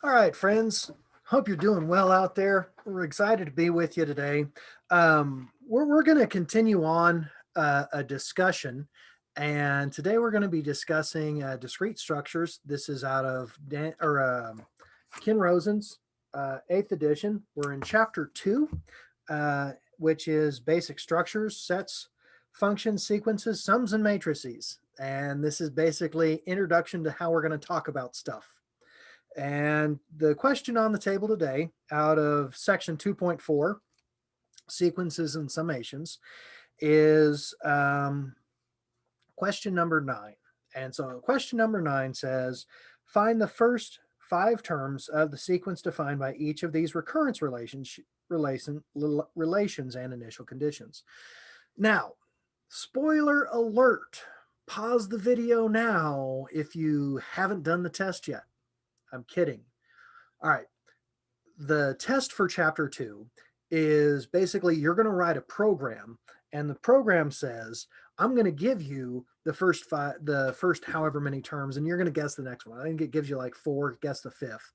All right, friends. Hope you're doing well out there. We're excited to be with you today. We're going to continue on a discussion, and today we're going to be discussing discrete structures. This is out of Ken Rosen's eighth edition. We're in chapter 2, which is basic structures, sets, functions, sequences, sums, and matrices. And this is basically introduction to how we're going to talk about stuff. And the question on the table today, out of section 2.4, sequences and summations, is question number 9. And so question number 9 says, find the first 5 terms of the sequence defined by each of these recurrence relations and initial conditions. Now, spoiler alert, pause the video now if you haven't done the test yet. I'm kidding. All right. The test for chapter 2 is basically you're going to write a program, and the program says, I'm going to give you the first however many terms, and you're going to guess the next one. I think it gives you like 4, guess the 5th.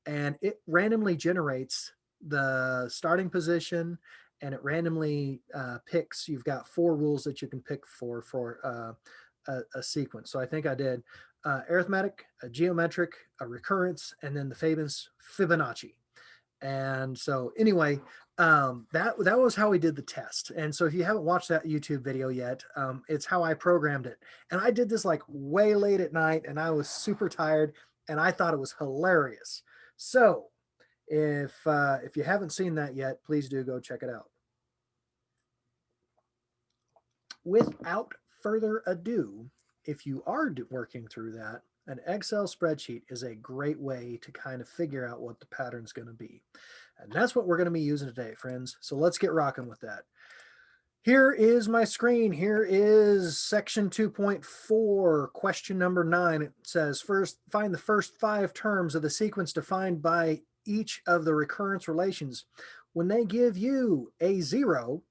And it randomly generates the starting position, and it randomly picks. You've got 4 rules that you can pick for a sequence. So I think I did arithmetic, a geometric, a recurrence, and then the famous Fibonacci. And so anyway, that was how we did the test. And so if you haven't watched that YouTube video yet, it's how I programmed it. And I did this like way late at night, and I was super tired, and I thought it was hilarious. So if you haven't seen that yet, please do go check it out. Without further ado, if you are working through that, an Excel spreadsheet is a great way to kind of figure out what the pattern's going to be. And that's what we're going to be using today, friends. So let's get rocking with that. Here is my screen. Here is section 2.4, question number 9. It says, first, find the first 5 terms of the sequence defined by each of the recurrence relations. When they give you A0,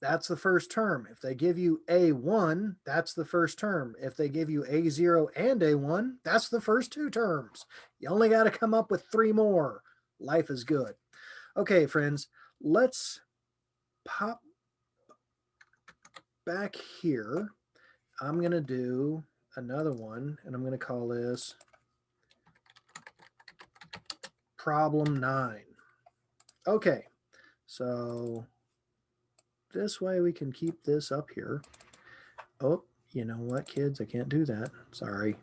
that's the first term. If they give you A1, that's the first term. If they give you A0 and A1, that's the first 2 terms. You only got to come up with 3 more. Life is good. Okay, friends, let's pop back here. I'm going to do another one, and I'm going to call this problem 9. Okay, so this way we can keep this up here. Oh, you know what, kids? I can't do that. Sorry.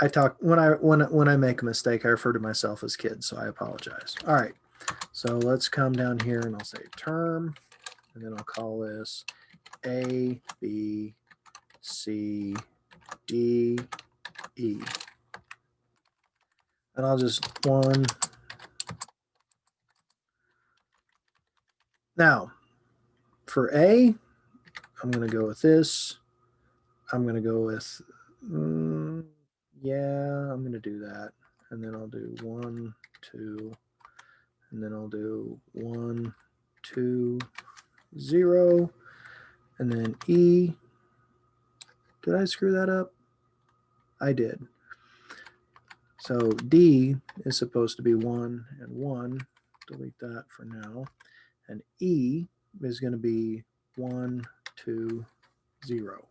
I talk when I make a mistake, I refer to myself as kids, so I apologize. All right. So let's come down here and I'll say term, and then I'll call this A, B, C, D, E. And I'll just 1. Now, for A, I'm going to go with this. I'm going to go with, yeah, I'm going to do that. And then I'll do 1, 2, and then I'll do 1, 2, 0, and then E. Did I screw that up? I did. So D is supposed to be 1 and 1. Delete that for now. And E is going to be 1, 2, 0.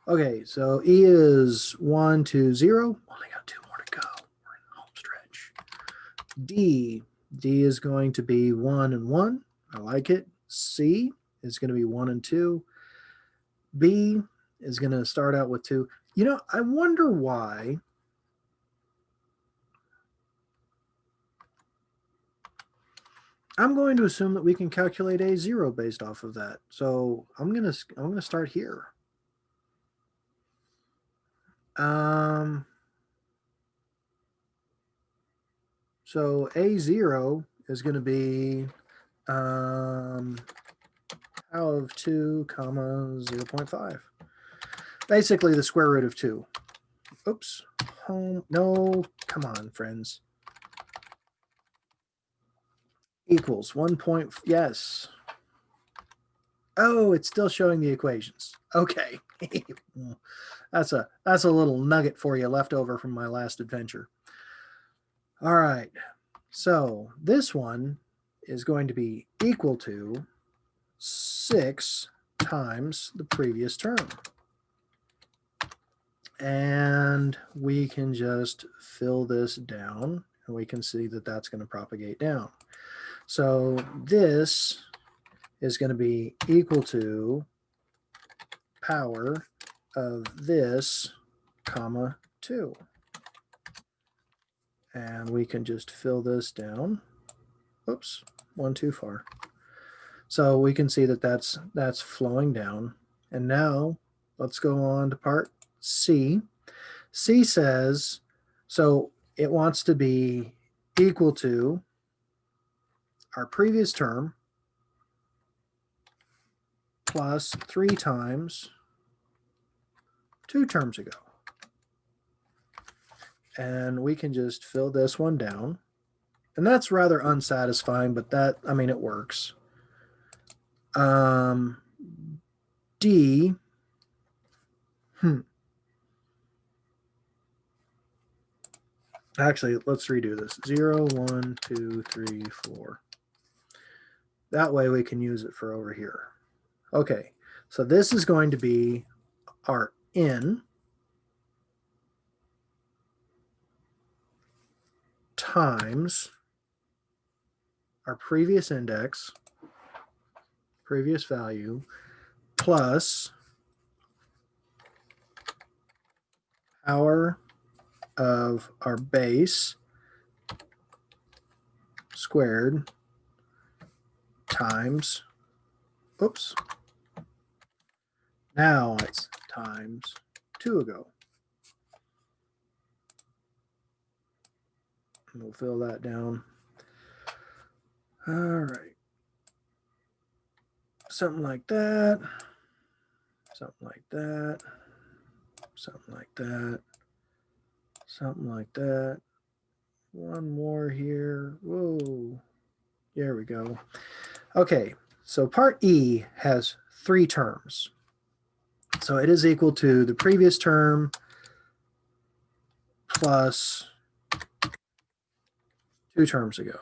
Okay, so E is 1, 2, 0. Only got 2 more to go. We're in the home stretch. D is going to be 1 and 1. I like it. C is going to be 1 and 2. B is going to start out with 2. You know, I wonder why. I'm going to assume that we can calculate A0 based off of that. So I'm going to start here. So A0 is going to be tau of 2 comma 0.5. Basically the square root of 2. Oops. No, come on, friends. Equals 1 point, yes. Oh, it's still showing the equations. Okay. That's a little nugget for you left over from my last adventure. All right, so this one is going to be equal to 6 times the previous term. And we can just fill this down, and we can see that that's going to propagate down. So this is going to be equal to power of this, comma, 2. And we can just fill this down. Oops, one too far. So we can see that that's flowing down. And now let's go on to part C. C says, so it wants to be equal to our previous term plus 3 times 2 terms ago. And we can just fill this one down. And that's rather unsatisfying, but that, I mean, it works. D, actually, let's redo this. 0, 1, 2, 3, 4. That way we can use it for over here. Okay, so this is going to be our N times our previous index, previous value, plus power of our base squared times, oops, now it's times 2 ago. And we'll fill that down. All right. Something like that. Something like that. Something like that. Something like that. One more here. Whoa. There we go. Okay, so part E has 3 terms. So it is equal to the previous term plus 2 terms ago.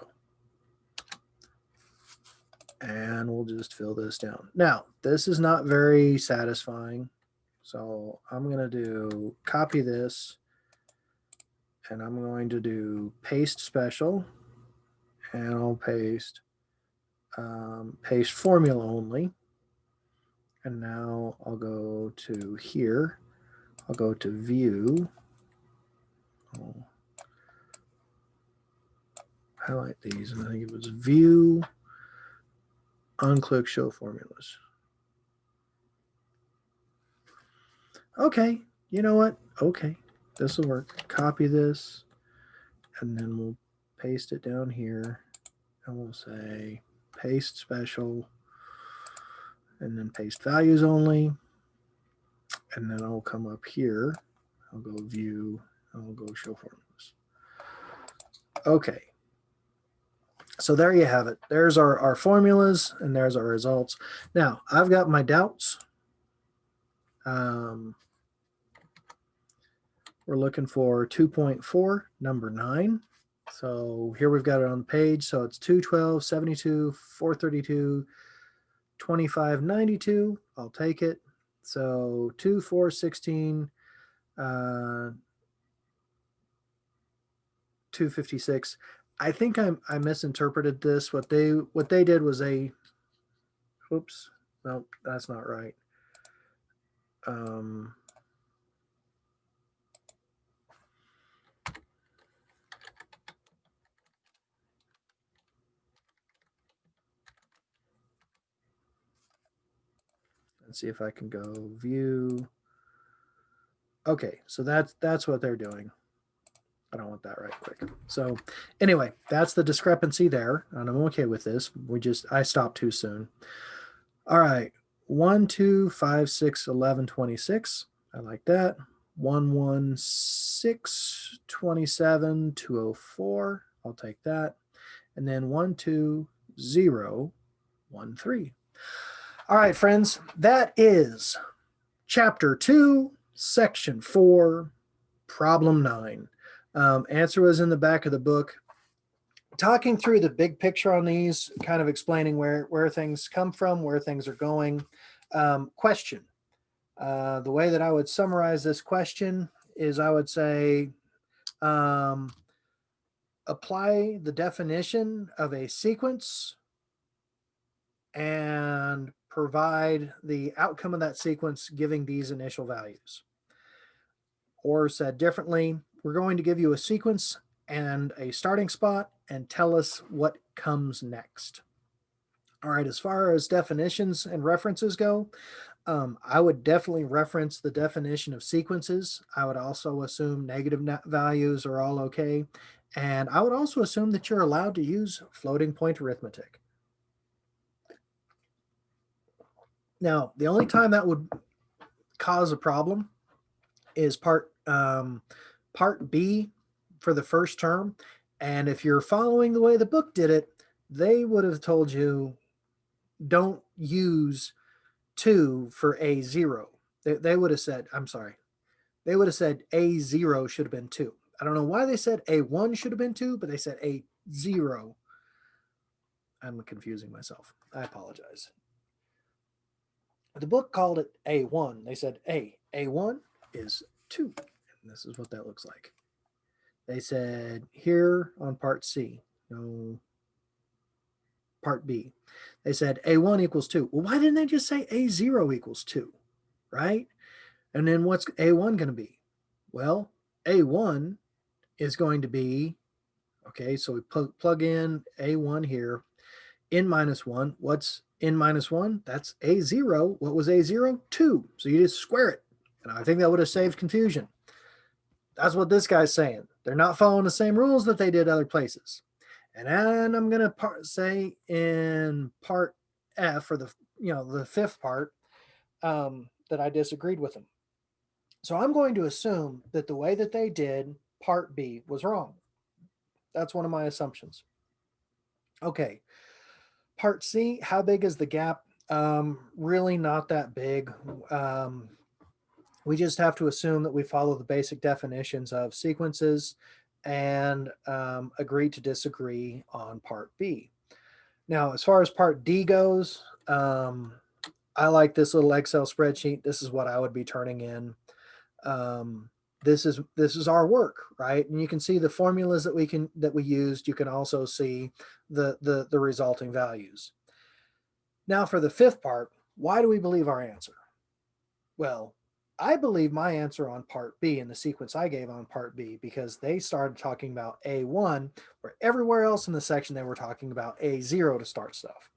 And we'll just fill this down. Now, this is not very satisfying. So I'm going to do copy this, and I'm going to do paste special, and I'll paste formula only. And now I'll go to here. I'll go to view. I'll highlight these, and I think it was view, unclick show formulas. Okay, you know what? Okay, this will work. Copy this, and then we'll paste it down here, and we'll say paste special, and then paste values only, and then I'll come up here. I'll go view, and I'll go show formulas. Okay. So there you have it. There's our formulas, and there's our results. Now, I've got my doubts. We're looking for 2.4, number 9. So here we've got it on the page. So it's 212, 72, 432, 25, 92. I'll take it. So 2, 4, 16, 256. I think I misinterpreted this. What they did was oops, no, that's not right. Let's see if I can go view. Okay, so that's what they're doing. I don't want that right quick. So anyway, that's the discrepancy there, and I'm okay with this. I stopped too soon. All right, 1, 2, 5, 6, 11, 26. I like that. 1, 1, 6, 27, 204. I'll take that. And then 1, 2, 0, 1, 3. All right, friends, that is Chapter 2, Section 4, Problem 9. Answer was in the back of the book. Talking through the big picture on these, kind of explaining where things come from, where things are going. Question. The way that I would summarize this question is I would say, apply the definition of a sequence and provide the outcome of that sequence giving these initial values. Or said differently, we're going to give you a sequence and a starting spot and tell us what comes next. All right, as far as definitions and references go, I would definitely reference the definition of sequences. I would also assume negative values are all okay. And I would also assume that you're allowed to use floating point arithmetic. Now, the only time that would cause a problem is part B for the first term. And if you're following the way the book did it, they would have told you don't use 2 for A0. They would have said, I'm sorry, they would have said A0 should have been 2. I don't know why they said A1 should have been 2, but they said A0. I'm confusing myself. I apologize. The book called it A1. They said A1 is 2. And this is what that looks like. They said here on part C, no, part B, they said A1 equals 2. Well, why didn't they just say A0 equals 2, right? And then what's A1 going to be? Well, A1 is going to be, okay, so we plug in A1 here, n minus 1. What's n minus 1? That's A0. What was A0? 2. So you just square it. And I think that would have saved confusion. That's what this guy's saying. They're not following the same rules that they did other places. And then I'm going to say in part F, or the fifth part, that I disagreed with them. So I'm going to assume that the way that they did part B was wrong. That's one of my assumptions. Okay. Part C, how big is the gap? Really not that big. We just have to assume that we follow the basic definitions of sequences and agree to disagree on part B. Now, as far as part D goes, I like this little Excel spreadsheet. This is what I would be turning in. This is our work, right? And you can see the formulas that we used. You can also see the resulting values. Now for the fifth part, why do we believe our answer? Well, I believe my answer on part B and the sequence I gave on part B because they started talking about A1, where everywhere else in the section they were talking about A0 to start stuff.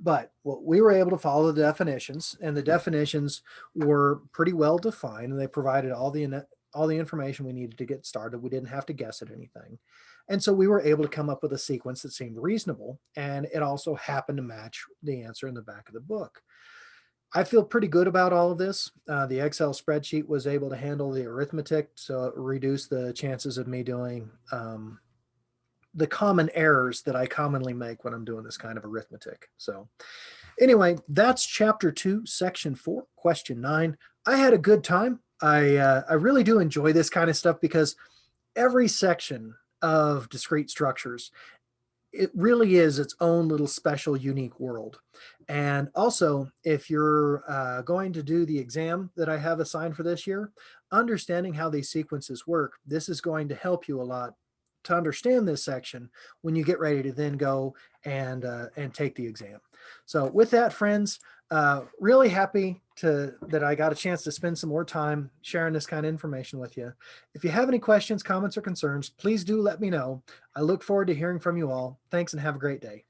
But we were able to follow the definitions, and the definitions were pretty well defined, and they provided all the information we needed to get started. We didn't have to guess at anything. And so we were able to come up with a sequence that seemed reasonable, and it also happened to match the answer in the back of the book. I feel pretty good about all of this. The Excel spreadsheet was able to handle the arithmetic, so it reduced the chances of me doing the common errors that I commonly make when I'm doing this kind of arithmetic. So anyway, that's chapter 2, section 4, question 9. I had a good time. I really do enjoy this kind of stuff because every section of discrete structures, it really is its own little special, unique world. And also, if you're going to do the exam that I have assigned for this year, understanding how these sequences work, this is going to help you a lot to understand this section when you get ready to then go and take the exam. So with that, friends, really happy that I got a chance to spend some more time sharing this kind of information with you. If you have any questions, comments, or concerns, please do let me know. I look forward to hearing from you all. Thanks and have a great day.